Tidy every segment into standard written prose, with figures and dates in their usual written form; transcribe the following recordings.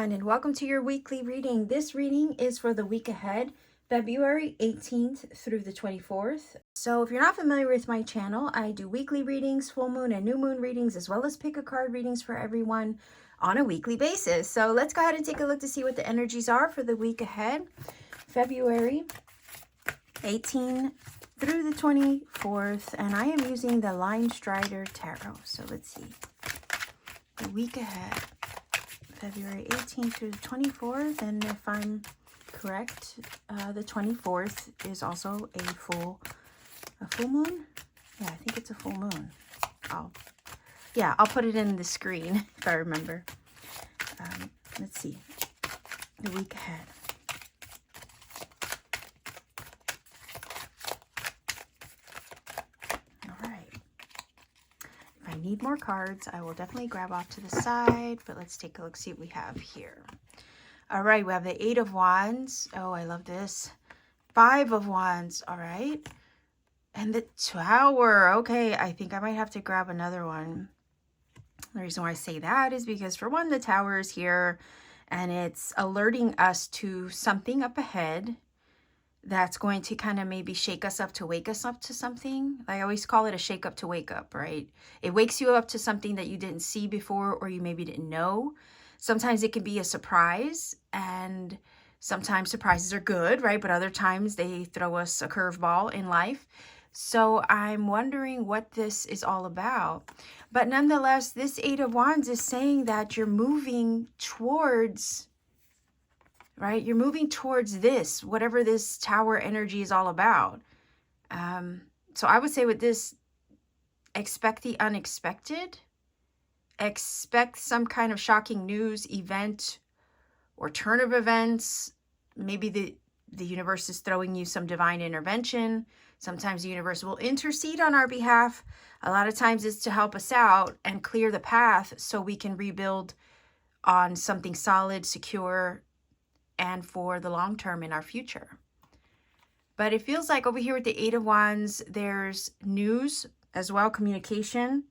everyone, and welcome to your weekly reading. This reading is for the week ahead, February 18th through the 24th. So if you're not familiar with my channel, I do weekly readings, full moon and new moon readings, as well as pick a card readings for everyone on a weekly basis. So let's go ahead and take a look to see what the energies are for the week ahead, February 18th through the 24th. And I am using the Line Strider Tarot. So let's see. The week ahead, February 18th through the 24th, and if I'm correct, the 24th is also a full moon. Yeah, I think it's a full moon. I'll put it in the screen if I remember. Let's see, the week ahead. Need more cards, I will definitely grab off to the side, but let's take a look, see what we have here. All right, we have the 8 of Wands. Oh, I love this. 5 of Wands. All right, and the Tower. Okay, I think I might have to grab another one. The reason why I say that is because, for one, the Tower is here and it's alerting us to something up ahead that's going to kind of maybe shake us up to wake us up to something. I always call it a shake up to wake up, right? It wakes you up to something that you didn't see before, or you maybe didn't know. Sometimes it can be a surprise, and sometimes surprises are good, right? But other times they throw us a curveball in life. So I'm wondering what this is all about. But nonetheless, this 8 of Wands is saying that you're moving towards, right? You're moving towards this, whatever this Tower energy is all about. So I would say with this, expect the unexpected. Expect some kind of shocking news, event, or turn of events. Maybe the universe is throwing you some divine intervention. Sometimes the universe will intercede on our behalf. A lot of times it's to help us out and clear the path so we can rebuild on something solid, secure, and for the long term in our future. But it feels like over here with the 8 of Wands, there's news as well, communication,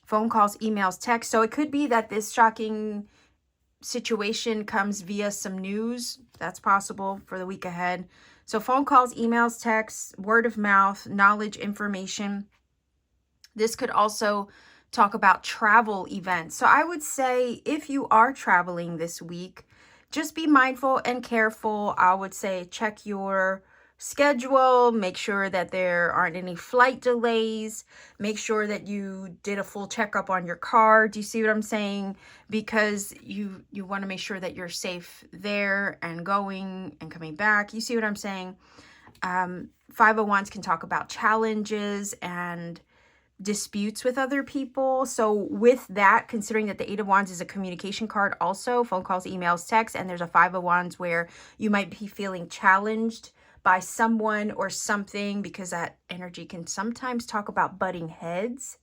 phone calls, emails, text. So it could be that this shocking situation comes via some news. That's possible for the week ahead. So phone calls, emails, texts, word of mouth, knowledge, information. This could also talk about travel events. So I would say if you are traveling this week, just be mindful and careful. I would say check your schedule, make sure that there aren't any flight delays, make sure that you did a full checkup on your car. Do you see what I'm saying? Because you want to make sure that you're safe there and going and coming back. You see what I'm saying? 5 of Wands can talk about challenges and disputes with other people. So with that, considering that the 8 of Wands is a communication card also, phone calls, emails, texts, and there's a 5 of Wands where you might be feeling challenged by someone or something, because that energy can sometimes talk about butting heads.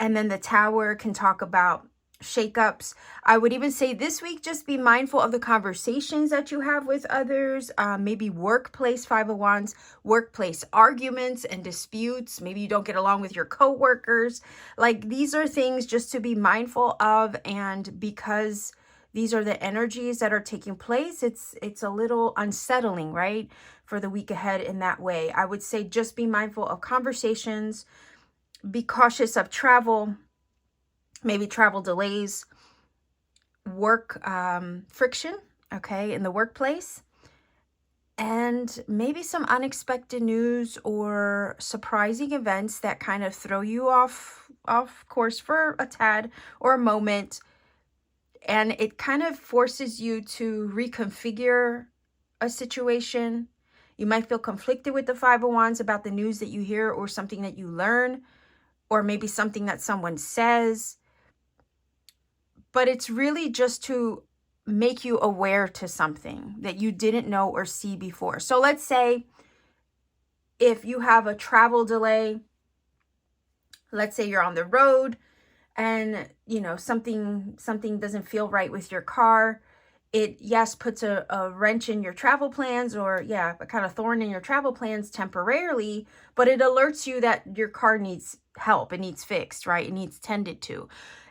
And then the Tower can talk about shakeups. I would even say this week, just be mindful of the conversations that you have with others. Maybe workplace, 5 of Wands, workplace arguments and disputes. Maybe you don't get along with your coworkers. Like, these are things just to be mindful of. And because these are the energies that are taking place, it's a little unsettling, right? For the week ahead in that way. I would say just be mindful of conversations, be cautious of travel, maybe travel delays, work friction, okay, in the workplace, and maybe some unexpected news or surprising events that kind of throw you off course for a tad or a moment, and it kind of forces you to reconfigure a situation. You might feel conflicted with the 5 of Wands about the news that you hear or something that you learn, or maybe something that someone says. But it's really just to make you aware to something that you didn't know or see before. So let's say if you have a travel delay, let's say you're on the road and, you know, something doesn't feel right with your car. It, yes, puts a wrench in your travel plans, or, yeah, a kind of thorn in your travel plans temporarily, but it alerts you that your car needs help. It needs fixed, right? It needs tended to.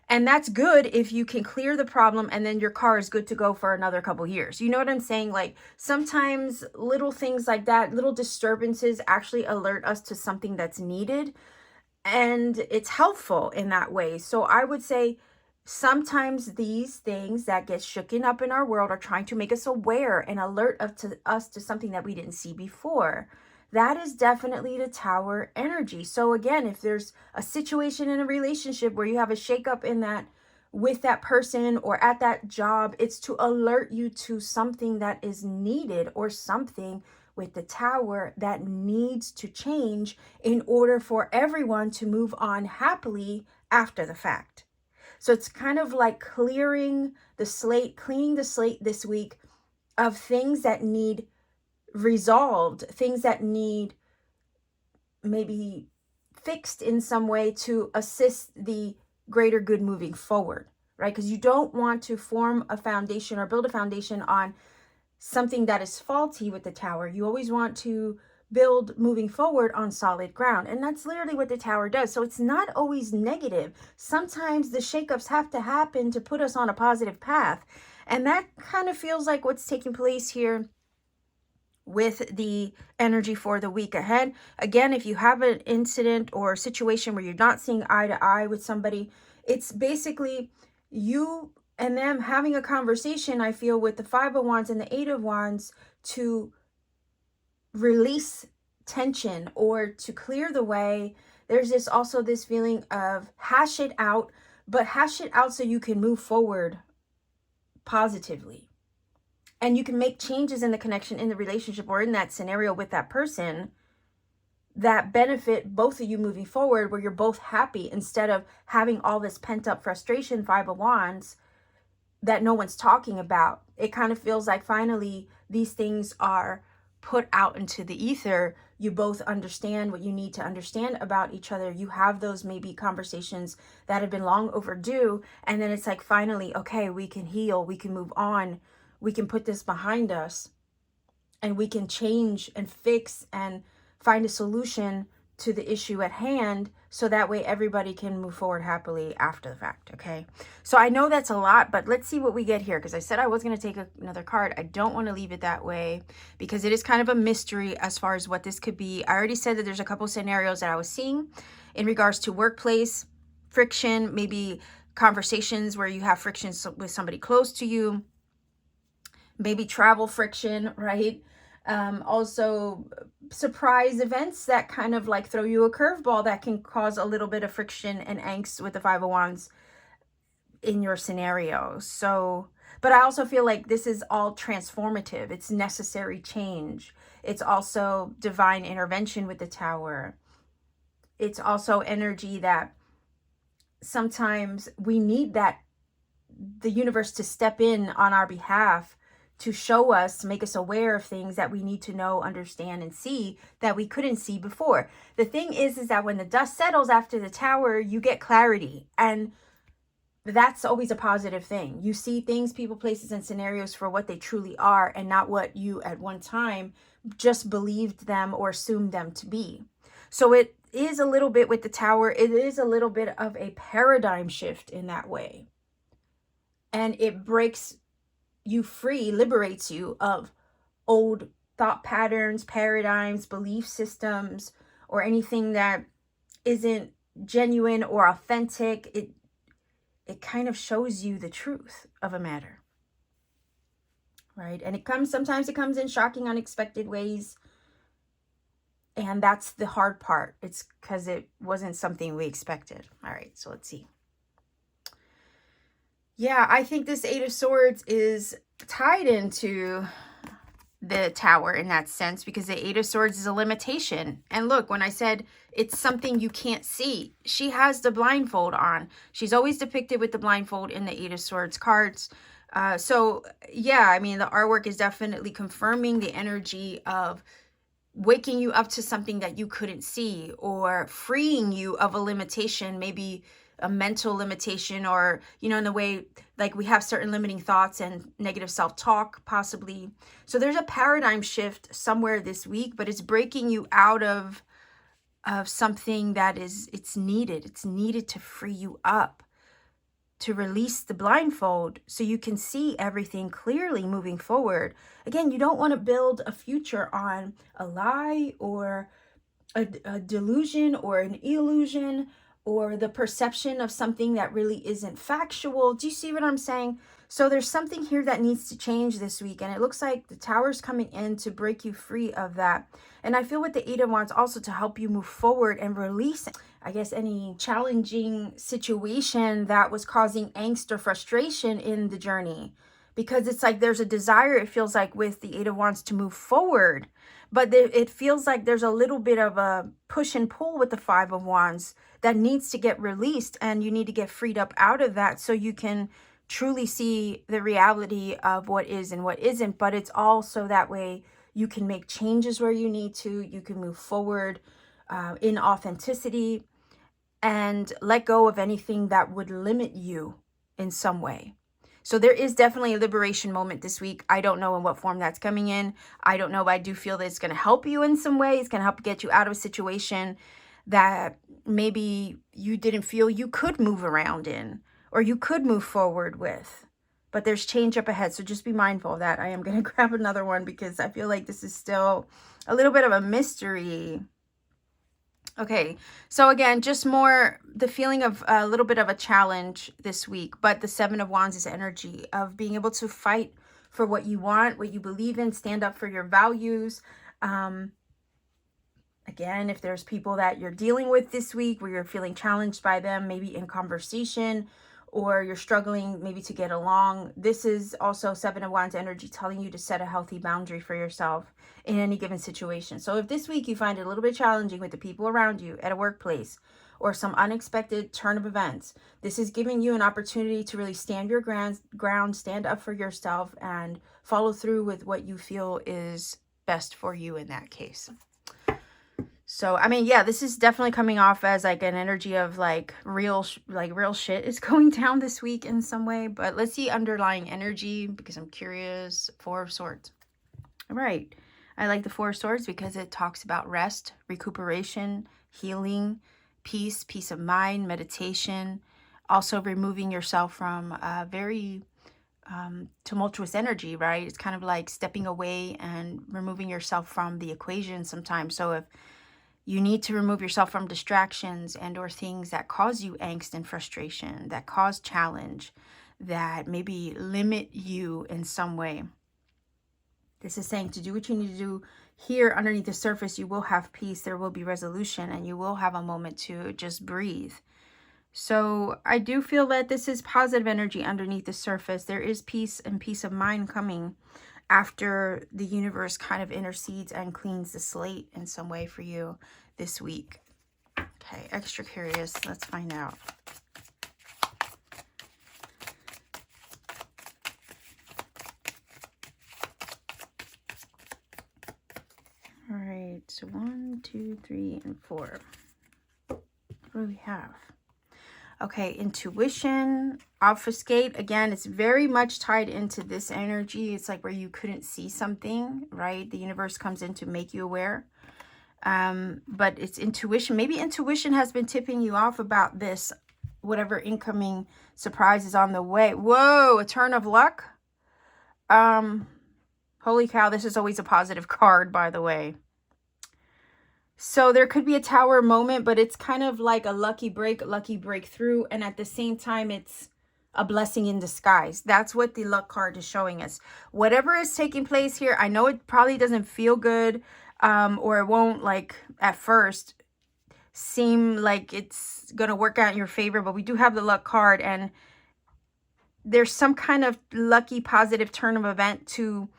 And that's good if you can clear the problem and then your car is good to go for another couple years. You know what I'm saying? Like sometimes little things like that, little disturbances actually alert us to something that's needed. And it's helpful in that way. So I would say sometimes these things that get shooken up in our world are trying to make us aware and alert us to something that we didn't see before. That is definitely the tower energy. So again, if there's a situation in a relationship where you have a shakeup in that with that person or at that job, it's to alert you to something that is needed or something with the tower that needs to change in order for everyone to move on happily after the fact. So it's kind of like clearing the slate, cleaning the slate this week of things that need resolved, things that need maybe fixed in some way to assist the greater good moving forward, right? Because you don't want to form a foundation or build a foundation on something that is faulty with the tower. You always want to build moving forward on solid ground. And that's literally what the tower does. So it's not always negative. Sometimes the shakeups have to happen to put us on a positive path. And that kind of feels like what's taking place here with the energy for the week ahead. Again, if you have an incident or a situation where you're not seeing eye to eye with somebody, it's basically you and them having a conversation, I feel, with the Five of Wands and the Eight of Wands to release tension or to clear the way. There's also this feeling of hash it out, but hash it out so you can move forward positively. And you can make changes in the connection, in the relationship, or in that scenario with that person that benefit both of you moving forward, where you're both happy instead of having all this pent up frustration, Five of Wands, that no one's talking about. It kind of feels like finally these things are put out into the ether. You both understand what you need to understand about each other. You have those maybe conversations that have been long overdue. And then it's like, finally, okay, we can heal, we can move on. We can put this behind us and we can change and fix and find a solution to the issue at hand, so that way everybody can move forward happily after the fact. Okay, so I know that's a lot, but let's see what we get here, because I said I was going to take another card. I don't want to leave it that way because it is kind of a mystery as far as what this could be. I already said that there's a couple scenarios that I was seeing in regards to workplace friction, maybe conversations where you have frictions with somebody close to you, maybe travel friction, right? Also surprise events that kind of like throw you a curveball that can cause a little bit of friction and angst with the Five of Wands in your scenario. So, but I also feel like this is all transformative. It's necessary change. It's also divine intervention with the Tower. It's also energy that sometimes we need that the universe to step in on our behalf, to show us, to make us aware of things that we need to know, understand, and see that we couldn't see before. The thing is that when the dust settles after the Tower, you get clarity. And that's always a positive thing. You see things, people, places, and scenarios for what they truly are, and not what you at one time just believed them or assumed them to be. So it is a little bit with the Tower. It is a little bit of a paradigm shift in that way. And it breaks you free, liberates you of old thought patterns, paradigms, belief systems, or anything that isn't genuine or authentic. It kind of shows you the truth of a matter, right? And sometimes it comes in shocking, unexpected ways. And that's the hard part. It's because it wasn't something we expected. All right, so let's see. Yeah, I think this Eight of Swords is tied into the Tower in that sense, because the Eight of Swords is a limitation. And look, when I said it's something you can't see, she has the blindfold on. She's always depicted with the blindfold in the Eight of Swords cards. So yeah, I mean, the artwork is definitely confirming the energy of waking you up to something that you couldn't see, or freeing you of a limitation, maybe a mental limitation, or, you know, in the way like we have certain limiting thoughts and negative self-talk possibly. So there's a paradigm shift somewhere this week, but it's breaking you out of something that it's needed to free you up. to release the blindfold so you can see everything clearly moving forward. Again, you don't want to build a future on a lie or a delusion or an illusion or the perception of something that really isn't factual. Do you see what I'm saying? So there's something here that needs to change this week, and it looks like the Tower's coming in to break you free of that. And I feel with the Eight of Wands also to help you move forward and release, I guess, any challenging situation that was causing angst or frustration in the journey. Because it's like there's a desire, it feels like, with the Eight of Wands to move forward. But it feels like there's a little bit of a push and pull with the Five of Wands that needs to get released, and you need to get freed up out of that so you can truly see the reality of what is and what isn't. But it's also that way you can make changes where you need to. You can move forward in authenticity and let go of anything that would limit you in some way. So there is definitely a liberation moment this week. I don't know in what form that's coming in. I don't know, but I do feel that it's going to help you in some way. It's going to help get you out of a situation that maybe you didn't feel you could move around in or you could move forward with. But there's change up ahead, so just be mindful of that. I am going to grab another one because I feel like this is still a little bit of a mystery. Okay, so again, just more the feeling of a little bit of a challenge this week, but the Seven of Wands is energy of being able to fight for what you want, what you believe in, stand up for your values. Again, if there's people that you're dealing with this week where you're feeling challenged by them, maybe in conversation, or you're struggling maybe to get along, this is also Seven of Wands energy telling you to set a healthy boundary for yourself in any given situation. So if this week you find it a little bit challenging with the people around you at a workplace or some unexpected turn of events, this is giving you an opportunity to really stand your ground, stand up for yourself, and follow through with what you feel is best for you in that case. So, I mean, yeah, this is definitely coming off as like an energy of like real shit is going down this week in some way. But let's see underlying energy because I'm curious. Four of Swords. All right. I like the Four of Swords because it talks about rest, recuperation, healing, peace of mind, meditation. Also removing yourself from very tumultuous energy, right? It's kind of like stepping away and removing yourself from the equation sometimes. So if you need to remove yourself from distractions and or things that cause you angst and frustration, that cause challenge, that maybe limit you in some way. This is saying to do what you need to do here underneath the surface. You will have peace. There will be resolution, and you will have a moment to just breathe. So I do feel that this is positive energy underneath the surface. There is peace and peace of mind coming after the universe kind of intercedes and cleans the slate in some way for you this week. Okay, extra curious. Let's find out. All right, so 1, 2, 3, and 4. What do we have? Okay, intuition, obfuscate. Again, it's very much tied into this energy. It's like where you couldn't see something, right? The universe comes in to make you aware. But it's intuition. Maybe intuition has been tipping you off about this, whatever incoming surprise is on the way. Whoa, a turn of luck. Holy cow, this is always a positive card, by the way. So there could be a Tower moment, but it's kind of like a lucky break, lucky breakthrough. And at the same time, it's a blessing in disguise. That's what the luck card is showing us. Whatever is taking place here, I know it probably doesn't feel good, or it won't, like, at first seem like it's going to work out in your favor. But we do have the luck card, and there's some kind of lucky positive turn of event to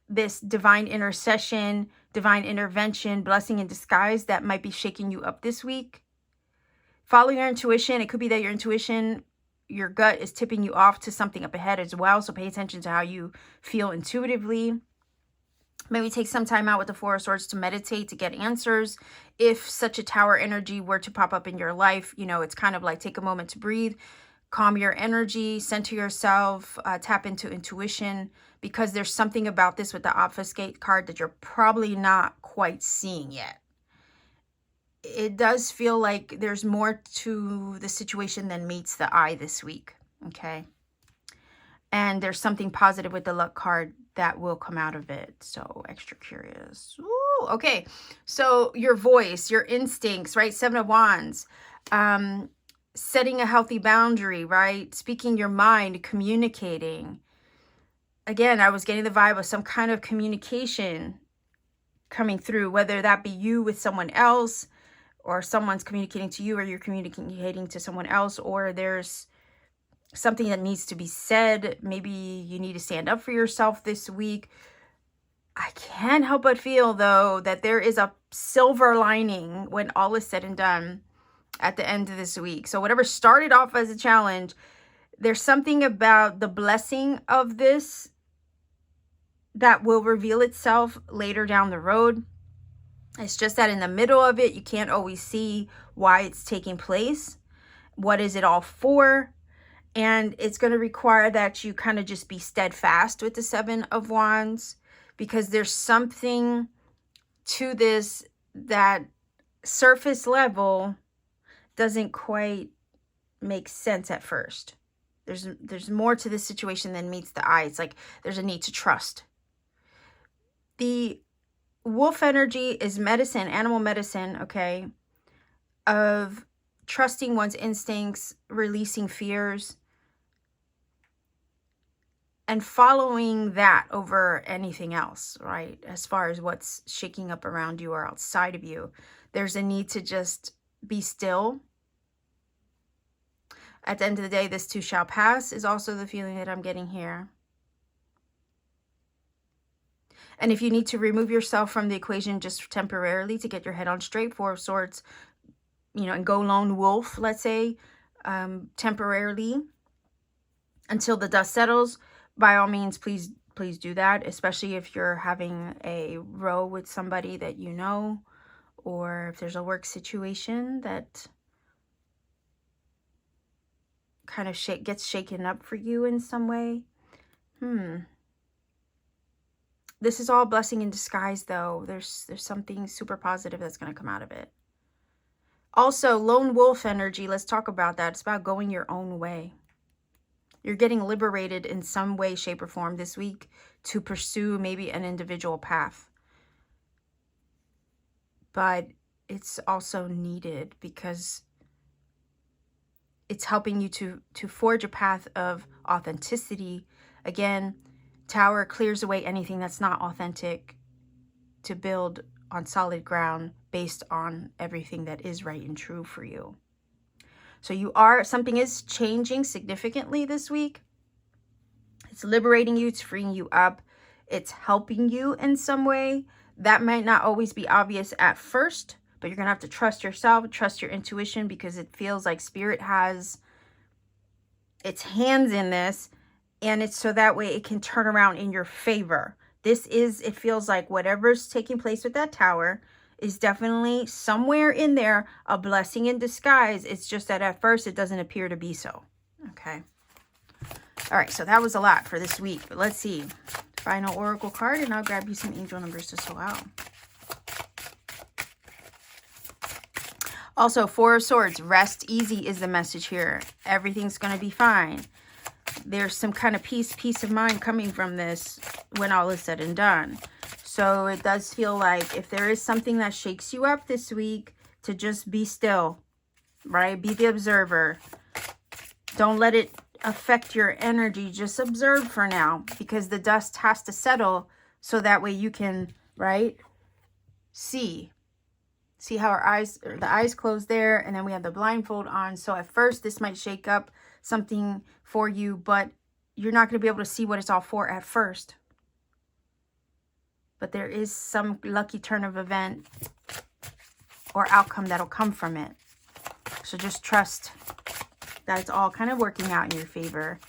this divine intercession, divine intervention, blessing in disguise that might be shaking you up this week. Follow your intuition. It could be that your intuition, your gut is tipping you off to something up ahead as well. So pay attention to how you feel intuitively. Maybe take some time out with the Four of Swords to meditate, to get answers. If such a Tower energy were to pop up in your life, you know, it's kind of like take a moment to breathe, calm your energy, center yourself, tap into intuition, because there's something about this with the obfuscate card that you're probably not quite seeing yet. It does feel like there's more to the situation than meets the eye this week. Okay. And there's something positive with the luck card that will come out of it. So extra curious. Ooh, okay. So your voice, your instincts, right? 7 of Wands. Setting a healthy boundary, right? Speaking your mind, communicating. Again, I was getting the vibe of some kind of communication coming through, whether that be you with someone else, or someone's communicating to you, or you're communicating to someone else, or there's something that needs to be said. Maybe you need to stand up for yourself this week. I can't help but feel, though, that there is a silver lining when all is said and done at the end of this week. So whatever started off as a challenge, there's something about the blessing of this that will reveal itself later down the road. It's just that in the middle of it, you can't always see why it's taking place. What is it all for? And it's going to require that you kind of just be steadfast with the 7 of Wands, because there's something to this that surface level doesn't quite make sense at first. There's more to this situation than meets the eye. It's like there's a need to trust. The wolf energy is medicine, animal medicine, okay, of trusting one's instincts, releasing fears, and following that over anything else, right? As far as what's shaking up around you or outside of you, there's a need to just be still. At the end of the day, this too shall pass is also the feeling that I'm getting here. And if you need to remove yourself from the equation just temporarily to get your head on straight, 4 of Swords, you know, and go lone wolf, let's say, temporarily until the dust settles, by all means, please do that, especially if you're having a row with somebody that you know, or if there's a work situation that kind of gets shaken up for you in some way. This is all blessing in disguise, though. There's something super positive that's going to come out of it. Also, lone wolf energy, let's talk about that. It's about going your own way. You're getting liberated in some way, shape, or form this week to pursue maybe an individual path. But it's also needed because it's helping you to forge a path of authenticity. Again, Tower clears away anything that's not authentic to build on solid ground based on everything that is right and true for you. So something is changing significantly this week. It's liberating you, it's freeing you up, it's helping you in some way. That might not always be obvious at first, but you're going to have to trust yourself, trust your intuition, because it feels like Spirit has its hands in this, and it's so that way it can turn around in your favor. It feels like whatever's taking place with that Tower is definitely somewhere in there a blessing in disguise. It's just that at first it doesn't appear to be so. Okay. All right, so that was a lot for this week, but let's see. Final oracle card, and I'll grab you some angel numbers to swell out. Also, 4 of Swords, rest easy is the message here. Everything's going to be fine. There's some kind of peace of mind coming from this when all is said and done. So it does feel like if there is something that shakes you up this week, to just be still, right? Be the observer. Don't let it affect your energy. Just observe for now, because the dust has to settle so that way you can, right, see how the eyes closed there, and then we have the blindfold on. So at first this might shake up something for you, but you're not going to be able to see what it's all for at first. But there is some lucky turn of event or outcome that'll come from it. So just trust that it's all kind of working out in your favor.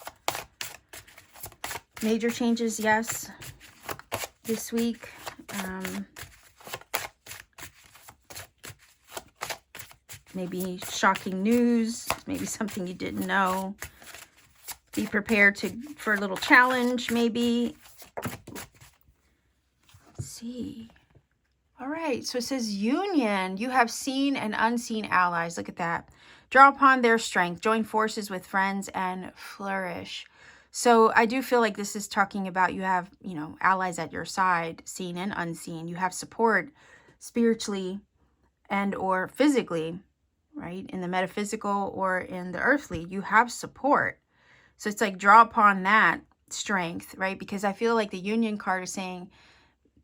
Major changes, yes, this week. Maybe shocking news, maybe something you didn't know. Be prepared for a little challenge, maybe. Let's see. All right, so it says union. You have seen and unseen allies. Look at that. Draw upon their strength, join forces with friends, and flourish. So I do feel like this is talking about you have, you know, allies at your side, seen and unseen. You have support spiritually and or physically, right? In the metaphysical or in the earthly, you have support. So it's like draw upon that strength, right? Because I feel like the Union card is saying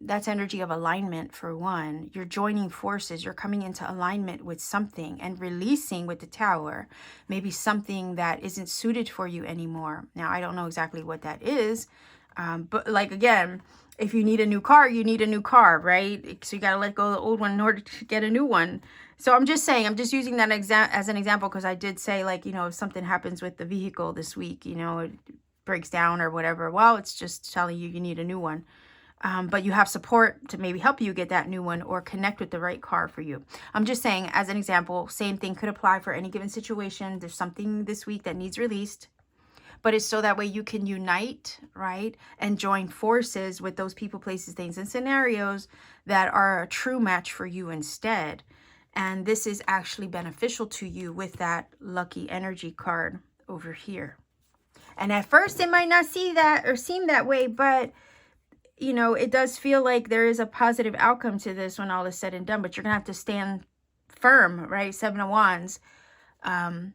that's energy of alignment for one. You're joining forces. You're coming into alignment with something and releasing with the Tower, maybe something that isn't suited for you anymore. Now, I don't know exactly what that is. But like, again, if you need a new car, you need a new car, right? So you got to let go of the old one in order to get a new one. So I'm just saying, I'm just using that as an example, because I did say, like, you know, if something happens with the vehicle this week, you know, it breaks down or whatever, well, it's just telling you you need a new one. But you have support to maybe help you get that new one or connect with the right car for you. I'm just saying, as an example, same thing could apply for any given situation. There's something this week that needs released, but it's so that way you can unite, right? And join forces with those people, places, things, and scenarios that are a true match for you instead. And this is actually beneficial to you with that lucky energy card over here. And at first it might not see that or seem that way, but you know, it does feel like there is a positive outcome to this when all is said and done, but you're going to have to stand firm, right? 7 of Wands. And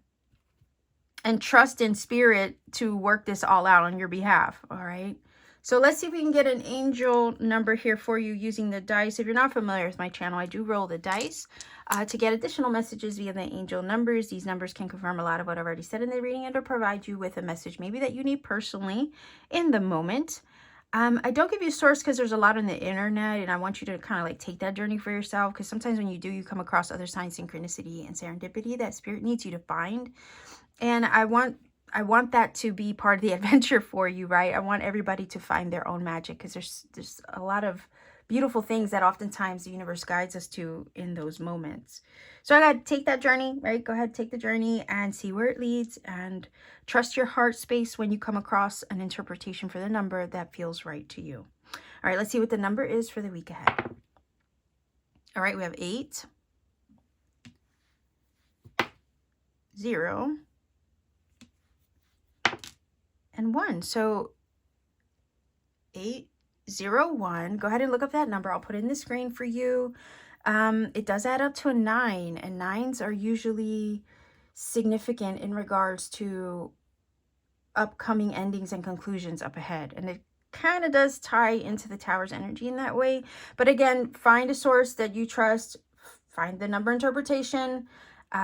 trust in spirit to work this all out on your behalf, all right? So let's see if we can get an angel number here for you using the dice. If you're not familiar with my channel, I do roll the dice to get additional messages via the angel numbers. These numbers can confirm a lot of what I've already said in the reading and to provide you with a message maybe that you need personally in the moment. I don't give you a source because there's a lot on the internet, and I want you to kind of like take that journey for yourself, because sometimes when you do, you come across other signs, synchronicity, and serendipity that spirit needs you to find. And I want that to be part of the adventure for you, right? I want everybody to find their own magic, because there's a lot of beautiful things that oftentimes the universe guides us to in those moments. So I got to take that journey, right? Go ahead, take the journey and see where it leads, and trust your heart space when you come across an interpretation for the number that feels right to you. All right, let's see what the number is for the week ahead. All right, we have 8, 0, and 1. So 8, 0, 1. Go ahead and look up that number. I'll put it in the screen for you. It does add up to a 9, and 9s are usually significant in regards to upcoming endings and conclusions up ahead. And it kind of does tie into the Tower's energy in that way. But again, find a source that you trust, find the number interpretation,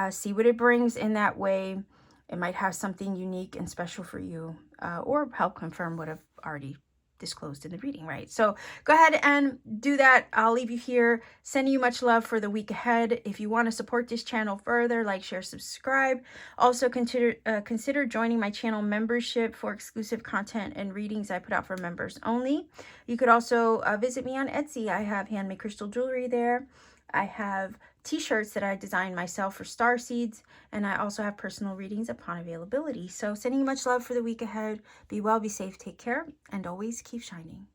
see what it brings in that way. It might have something unique and special for you, or help confirm what I've already disclosed in the reading, right? So go ahead and do that. I'll leave you here, sending you much love for the week ahead. If you want to support this channel further, like, share, subscribe. Also consider joining my channel membership for exclusive content and readings I put out for members only. You could also visit me on Etsy. I have handmade crystal jewelry there. I have t-shirts that I designed myself for Starseeds, and I also have personal readings upon availability. So sending you much love for the week ahead. Be well, be safe, take care, and always keep shining.